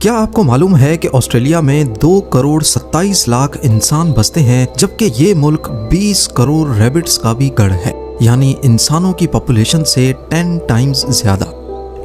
क्या आपको मालूम है कि ऑस्ट्रेलिया में 2 करोड़ 27 लाख इंसान बसते हैं, जबकि ये मुल्क 20 करोड़ रैबिट्स का भी गढ़ है, यानी इंसानों की पॉपुलेशन से 10 टाइम्स ज्यादा।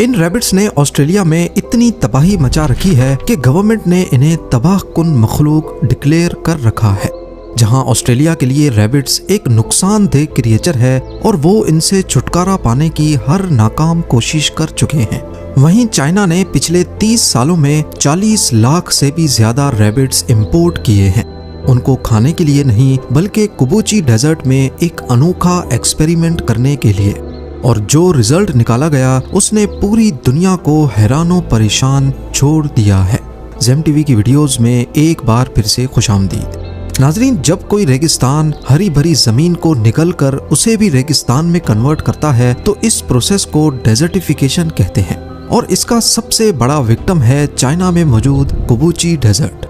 इन रैबिट्स ने ऑस्ट्रेलिया में इतनी तबाही मचा रखी है कि गवर्नमेंट ने इन्हें तबाहकुन मखलूक डिक्लेयर कर रखा है। जहां ऑस्ट्रेलिया के लिए रैबिट्स एक नुकसानदेह क्रिएचर है और वो इनसे छुटकारा पाने की हर नाकाम कोशिश कर चुके हैं, वहीं चाइना ने पिछले 30 सालों में 40 लाख से भी ज्यादा रैबिट्स इंपोर्ट किए हैं, उनको खाने के लिए नहीं बल्कि कुबूची डेजर्ट में एक अनोखा एक्सपेरिमेंट करने के लिए। और जो रिजल्ट निकाला गया उसने पूरी दुनिया को हैरानो परेशान छोड़ दिया है। ज़ेम टीवी की वीडियोस में एक बार फिर से खुशामदीद। नाजरीन, जब कोई रेगिस्तान हरी भरी जमीन को निकल कर उसे भी रेगिस्तान में कन्वर्ट करता है तो इस प्रोसेस को डेजर्टिफिकेशन कहते हैं, और इसका सबसे बड़ा विक्टिम है चाइना में मौजूद कुबूची डेजर्ट।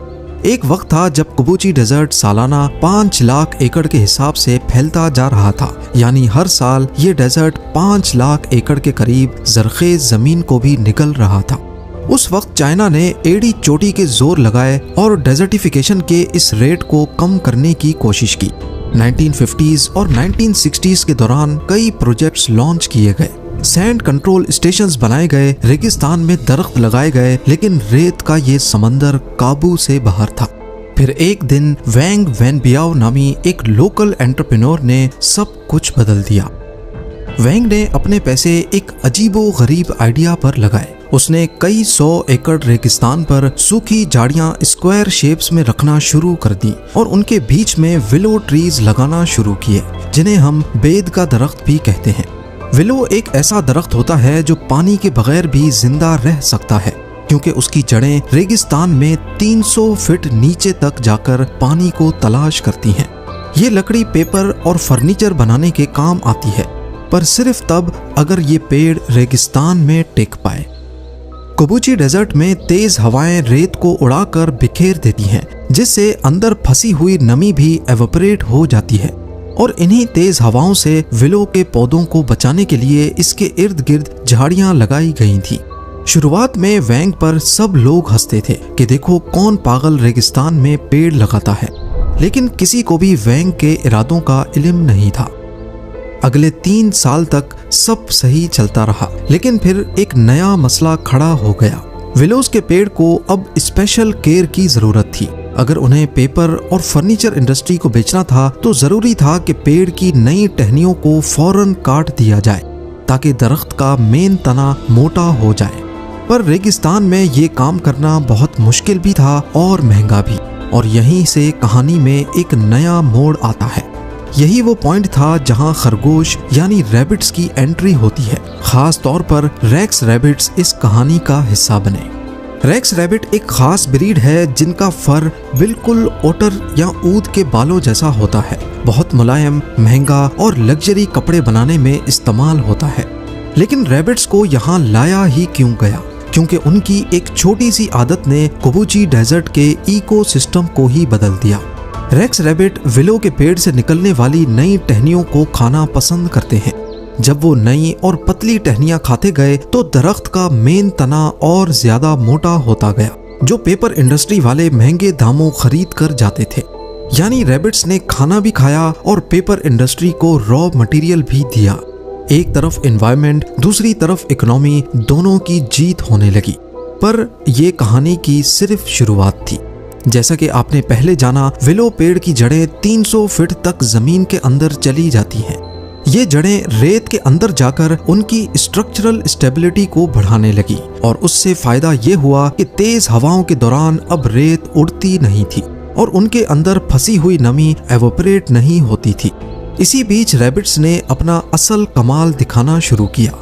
एक वक्त था जब कुबूची डेजर्ट सालाना 5 लाख एकड़ के हिसाब से फैलता जा रहा था, यानी हर साल ये डेजर्ट 5 लाख एकड़ के करीब जरखेज जमीन को भी निकल रहा था। उस वक्त चाइना ने एड़ी चोटी के जोर लगाए और डेजर्टिफिकेशन के इस रेट को कम करने की कोशिश की। 1950s और 1960s के दौरान कई प्रोजेक्ट्स लॉन्च किए गए, सैंड कंट्रोल स्टेशंस बनाए गए, रेगिस्तान में दरख्त लगाए गए, लेकिन रेत का ये समंदर काबू से बाहर था। फिर एक दिन वैंग वैनबियाओ नामी एक लोकल एंटरप्रेन्योर ने सब कुछ बदल दिया। वैंग ने अपने पैसे एक अजीबो गरीब आइडिया पर लगाए। उसने कई 100 एकड़ रेगिस्तान पर सूखी झाड़ियां स्क्वायर शेप्स में रखना शुरू कर दी और उनके बीच में विलो ट्रीज लगाना शुरू किए, जिन्हें हम बेद का दरख्त भी कहते हैं। विलो एक ऐसा दरख्त होता है जो पानी के बगैर भी जिंदा रह सकता है, क्योंकि उसकी जड़ें रेगिस्तान में 300 फीट नीचे तक जाकर पानी को तलाश करती हैं। ये लकड़ी पेपर और फर्नीचर बनाने के काम आती है, पर सिर्फ तब अगर ये पेड़ रेगिस्तान में टिक पाए। कुबूची डेजर्ट में तेज हवाएं रेत को उड़ाकर बिखेर देती हैं, जिससे अंदर फंसी हुई नमी भी एवोपरेट हो जाती है, और इन्हीं तेज हवाओं से विलो के पौधों को बचाने के लिए इसके इर्द गिर्द झाड़ियां लगाई गई थी। शुरुआत में वैंग पर सब लोग हंसते थे कि देखो कौन पागल रेगिस्तान में पेड़ लगाता है, लेकिन किसी को भी वैंग के इरादों का इल्म नहीं था। अगले 3 साल तक सब सही चलता रहा, लेकिन फिर एक नया मसला खड़ा हो गया। विलोज के पेड़ को अब स्पेशल केयर की जरूरत थी। अगर उन्हें पेपर और फर्नीचर इंडस्ट्री को बेचना था तो जरूरी था कि पेड़ की नई टहनियों को फौरन काट दिया जाए ताकि दरख्त का मेन तना मोटा हो जाए। पर रेगिस्तान में ये काम करना बहुत मुश्किल भी था और महंगा भी, और यहीं से कहानी में एक नया मोड़ आता है। यही वो पॉइंट था जहां खरगोश यानी रैबिट्स की एंट्री होती है। खास तौर पर रेक्स रैबिट्स इस कहानी का हिस्सा बने। रेक्स रैबिट एक खास ब्रीड है जिनका फर बिल्कुल ओटर या ऊद के बालों जैसा होता है, बहुत मुलायम, महंगा और लग्जरी कपड़े बनाने में इस्तेमाल होता है। लेकिन रैबिट्स को यहाँ लाया ही क्यों गया? क्योंकि उनकी एक छोटी सी आदत ने कुबूची डेजर्ट के इकोसिस्टम को ही बदल दिया। रेक्स रैबिट विलो के पेड़ से निकलने वाली नई टहनियों को खाना पसंद करते हैं। जब वो नई और पतली टहनियां खाते गए तो दरख्त का मेन तना और ज्यादा मोटा होता गया, जो पेपर इंडस्ट्री वाले महंगे दामों खरीद कर जाते थे। यानी रैबिट्स ने खाना भी खाया और पेपर इंडस्ट्री को रॉ मटेरियल भी दिया। एक तरफ एनवायरनमेंट, दूसरी तरफ इकोनॉमी, दोनों की जीत होने लगी। पर यह कहानी की सिर्फ शुरुआत थी। जैसा कि आपने पहले जाना, विलो पेड़ की जड़ें 300 फीट तक जमीन के अंदर चली जाती हैं। ये जड़ें रेत के अंदर जाकर उनकी स्ट्रक्चरल स्टेबिलिटी को बढ़ाने लगी, और उससे फायदा ये हुआ कि तेज हवाओं के दौरान अब रेत उड़ती नहीं थी और उनके अंदर फंसी हुई नमी एवोपरेट नहीं होती थी। इसी बीच रैबिट्स ने अपना असल कमाल दिखाना शुरू किया।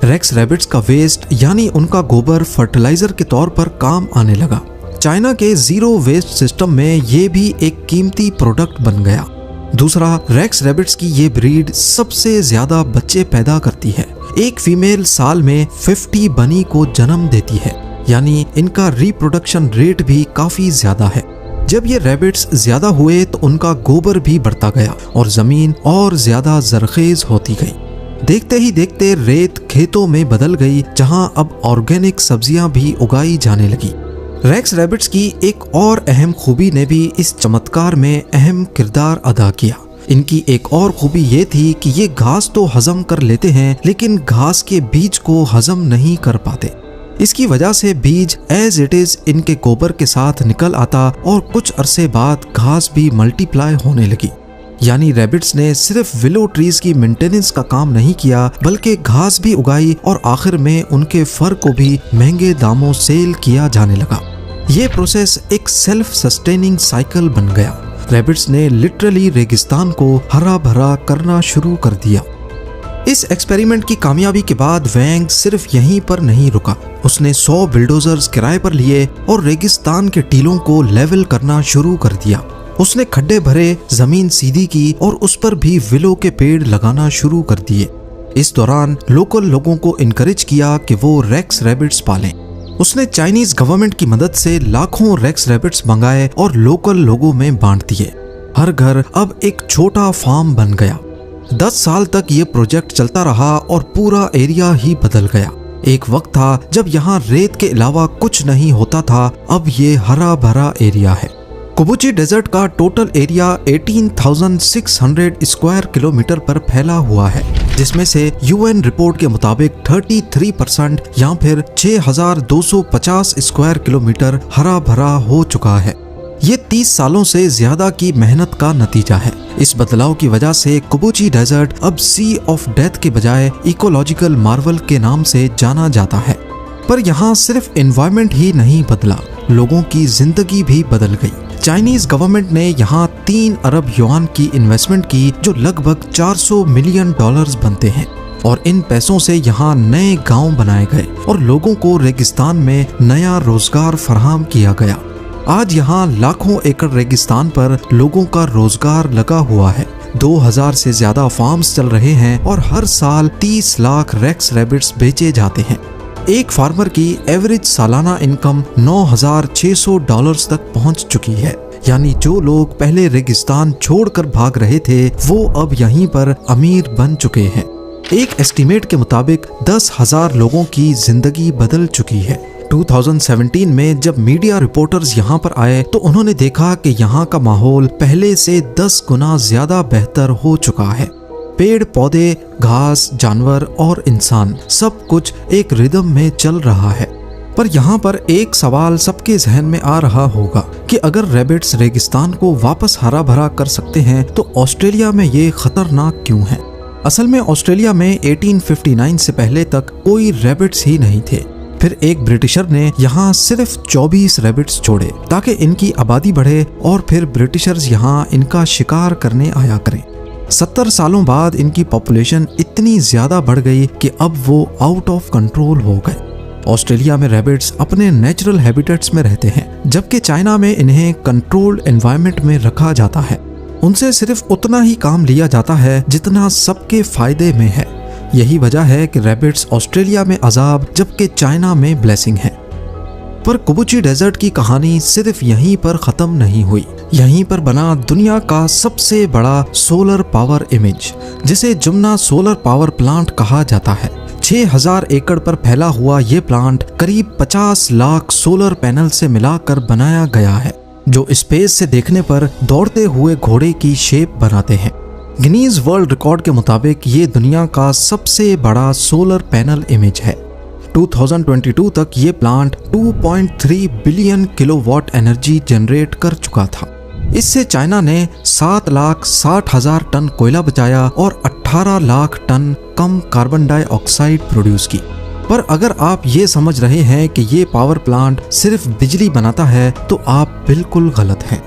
रेक्स रैबिट्स का वेस्ट यानी उनका गोबर फर्टिलाइजर के तौर पर काम आने लगा। चाइना के जीरो वेस्ट सिस्टम में ये भी एक कीमती प्रोडक्ट बन गया। दूसरा, रेक्स रैबिट्स की ये ब्रीड सबसे ज्यादा बच्चे पैदा करती है। एक फीमेल साल में 50 बनी को जन्म देती है, यानी इनका रिप्रोडक्शन रेट भी काफी ज्यादा है। जब ये रैबिट्स ज्यादा हुए तो उनका गोबर भी बढ़ता गया और जमीन और ज्यादा जरखेज होती गई। देखते ही देखते रेत खेतों में बदल गई, जहां अब ऑर्गेनिक सब्जियां भी उगाई जाने लगी। रेक्स रैबिट्स की एक और अहम खूबी ने भी इस चमत्कार में अहम किरदार अदा किया। इनकी एक और खूबी ये थी कि ये घास तो हजम कर लेते हैं, लेकिन घास के बीज को हजम नहीं कर पाते। इसकी वजह से बीज एज इट इज इनके गोबर के साथ निकल आता और कुछ अरसे बाद घास भी मल्टीप्लाई होने लगी। यानी रैबिट्स ने सिर्फ विलो ट्रीज की मेंटेनेंस का काम नहीं किया, बल्कि घास भी उगाई और आखिर में उनके फर को भी महंगे दामों सेल किया जाने लगा। ये प्रोसेस एक सेल्फ सस्टेनिंग साइकिल बन गया। रैबिट्स ने लिटरली रेगिस्तान को हरा भरा करना शुरू कर दिया। इस एक्सपेरिमेंट की कामयाबी के बाद वैंग सिर्फ यहीं पर नहीं रुका। उसने 100 बिल्डोजर्स किराए पर लिए और रेगिस्तान के टीलों को लेवल करना शुरू कर दिया। उसने खड्डे भरे, जमीन सीधी की और उस पर भी विलो के पेड़ लगाना शुरू कर दिए। इस दौरान लोकल लोगों को इनकरेज किया कि वो रेक्स रैबिट्स पालें। उसने चाइनीज गवर्नमेंट की मदद से लाखों रेक्स रैबिट्स मंगाए और लोकल लोगों में बांट दिए। हर घर अब एक छोटा फार्म बन गया। 10 साल तक ये प्रोजेक्ट चलता रहा और पूरा एरिया ही बदल गया। एक वक्त था जब यहाँ रेत के अलावा कुछ नहीं होता था, अब ये हरा भरा एरिया है। कुबुची डेजर्ट का टोटल एरिया 18,600 स्क्वायर किलोमीटर पर फैला हुआ है, जिसमें से यूएन रिपोर्ट के मुताबिक 33% या फिर 6,250 स्क्वायर किलोमीटर हरा भरा हो चुका है। ये 30 सालों से ज्यादा की मेहनत का नतीजा है। इस बदलाव की वजह से कुबुची डेजर्ट अब सी ऑफ डेथ के बजाय इकोलॉजिकल मार्वल के नाम से जाना जाता है। पर यहाँ सिर्फ एनवायरनमेंट ही नहीं बदला, लोगों की जिंदगी भी बदल गई। चाइनीज गवर्नमेंट ने यहाँ 3 अरब युआन की इन्वेस्टमेंट की, जो लगभग $400 मिलियन बनते हैं, और इन पैसों से यहाँ नए गांव बनाए गए और लोगों को रेगिस्तान में नया रोजगार फराहम किया गया। आज यहाँ लाखों एकड़ रेगिस्तान पर लोगों का रोजगार लगा हुआ है। 2000 से ज्यादा फार्म्स चल रहे हैं और हर साल 30 लाख रेक्स रैबिट्स बेचे जाते हैं। एक फार्मर की एवरेज सालाना इनकम $9,600 तक पहुंच चुकी है। यानी जो लोग पहले रेगिस्तान छोड़कर भाग रहे थे, वो अब यहीं पर अमीर बन चुके हैं। एक एस्टीमेट के मुताबिक 10,000 लोगों की जिंदगी बदल चुकी है। 2017 में जब मीडिया रिपोर्टर्स यहाँ पर आए तो उन्होंने देखा कि यहाँ का माहौल पहले से 10 गुना ज्यादा बेहतर हो चुका है। पेड़ पौधे, घास, जानवर और इंसान सब कुछ एक रिदम में चल रहा है। पर यहाँ पर एक सवाल सबके जहन में आ रहा होगा कि अगर रैबिट्स रेगिस्तान को वापस हरा भरा कर सकते हैं तो ऑस्ट्रेलिया में ये खतरनाक क्यों है? असल में ऑस्ट्रेलिया में 1859 से पहले तक कोई रैबिट्स ही नहीं थे। फिर एक ब्रिटिशर ने यहाँ सिर्फ 24 रैबिट्स छोड़े ताकि इनकी आबादी बढ़े और फिर ब्रिटिशर्स यहाँ इनका शिकार करने आया करें। 70 सालों बाद इनकी पॉपुलेशन इतनी ज्यादा बढ़ गई कि अब वो आउट ऑफ कंट्रोल हो गए। ऑस्ट्रेलिया में रैबिट्स अपने नेचुरल हैबिटेट्स में रहते हैं, जबकि चाइना में इन्हें कंट्रोल्ड एनवायरनमेंट में रखा जाता है। उनसे सिर्फ उतना ही काम लिया जाता है जितना सबके फायदे में है। यही वजह है कि रैबिट्स ऑस्ट्रेलिया में अजाब जबकि चाइना में ब्लेसिंग है। पर कुबुची डेजर्ट की कहानी सिर्फ यहीं पर खत्म नहीं हुई। यहीं पर बना दुनिया का सबसे बड़ा सोलर पावर इमेज, जिसे जमुना सोलर पावर प्लांट कहा जाता है। 6000 एकड़ पर फैला हुआ ये प्लांट करीब 50 लाख सोलर पैनल से मिलाकर बनाया गया है, जो स्पेस से देखने पर दौड़ते हुए घोड़े की शेप बनाते हैं। गिनीज वर्ल्ड रिकॉर्ड के मुताबिक ये दुनिया का सबसे बड़ा सोलर पैनल इमेज है। 2022 तक ये plant 2.3 billion kilowatt energy generate कर चुका था। इससे चाइना ने 7,60,000 टन कोयला बचाया और 18 लाख टन कम कार्बन डाइऑक्साइड प्रोड्यूस की। पर अगर आप ये समझ रहे हैं कि ये पावर प्लांट सिर्फ बिजली बनाता है तो आप बिल्कुल गलत हैं।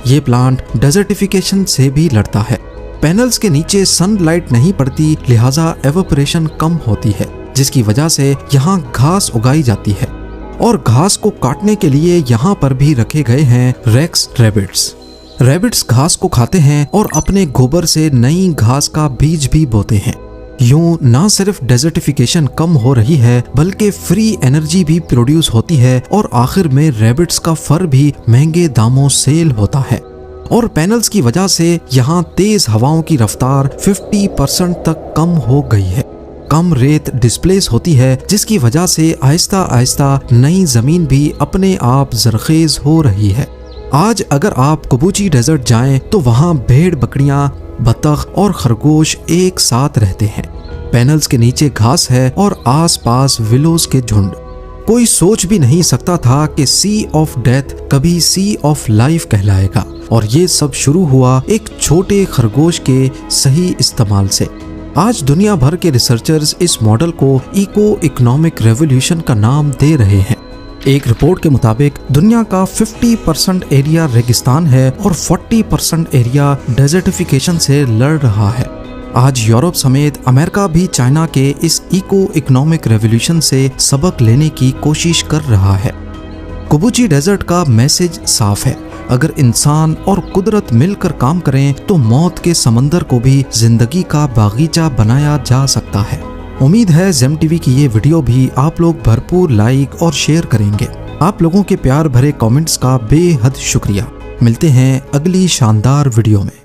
ये प्लांट डेजर्टिफिकेशन से भी लड़ता है। पैनल्स के नीचे सनलाइट नहीं पड़ती, लिहाजा एवापोरेशन कम होती है, जिसकी वजह से यहाँ घास उगाई जाती है। और घास को काटने के लिए यहाँ पर भी रखे गए हैं रेक्स रैबिट्स। रैबिट्स घास को खाते हैं और अपने गोबर से नई घास का बीज भी बोते हैं। यूं ना सिर्फ डेजर्टिफिकेशन कम हो रही है, बल्कि फ्री एनर्जी भी प्रोड्यूस होती है और आखिर में रैबिट्स का फर भी महंगे दामों सेल होता है। और पैनल्स की वजह से यहाँ तेज हवाओं की रफ्तार 50% तक कम हो गई है। कम रेत डिस्प्लेस होती है, जिसकी वजह से आहिस्ता आहिस्ता नई जमीन भी अपने आप जरखेज हो रही है। आज अगर आप कबूची डेजर्ट जाएं तो वहाँ भेड़ बकरियां, बतख और खरगोश एक साथ रहते हैं। पैनल्स के नीचे घास है और आसपास विलोज के झुंड। कोई सोच भी नहीं सकता था कि सी ऑफ डेथ कभी सी ऑफ लाइफ कहलाएगा, और ये सब शुरू हुआ एक छोटे खरगोश के सही इस्तेमाल से। आज दुनिया भर के रिसर्चर्स इस मॉडल को इको इकोनॉमिक रेवोल्यूशन का नाम दे रहे हैं। एक रिपोर्ट के मुताबिक दुनिया का 50% एरिया रेगिस्तान है और 40% एरिया डेजर्टिफिकेशन से लड़ रहा है। आज यूरोप समेत अमेरिका भी चाइना के इस इको इकोनॉमिक रेवोल्यूशन से सबक लेने की कोशिश कर रहा है। कबूची डेजर्ट का मैसेज साफ है, अगर इंसान और कुदरत मिलकर काम करें तो मौत के समंदर को भी जिंदगी का बागीचा बनाया जा सकता है। उम्मीद है जेम टीवी की ये वीडियो भी आप लोग भरपूर लाइक और शेयर करेंगे। आप लोगों के प्यार भरे कमेंट्स का बेहद शुक्रिया। मिलते हैं अगली शानदार वीडियो में।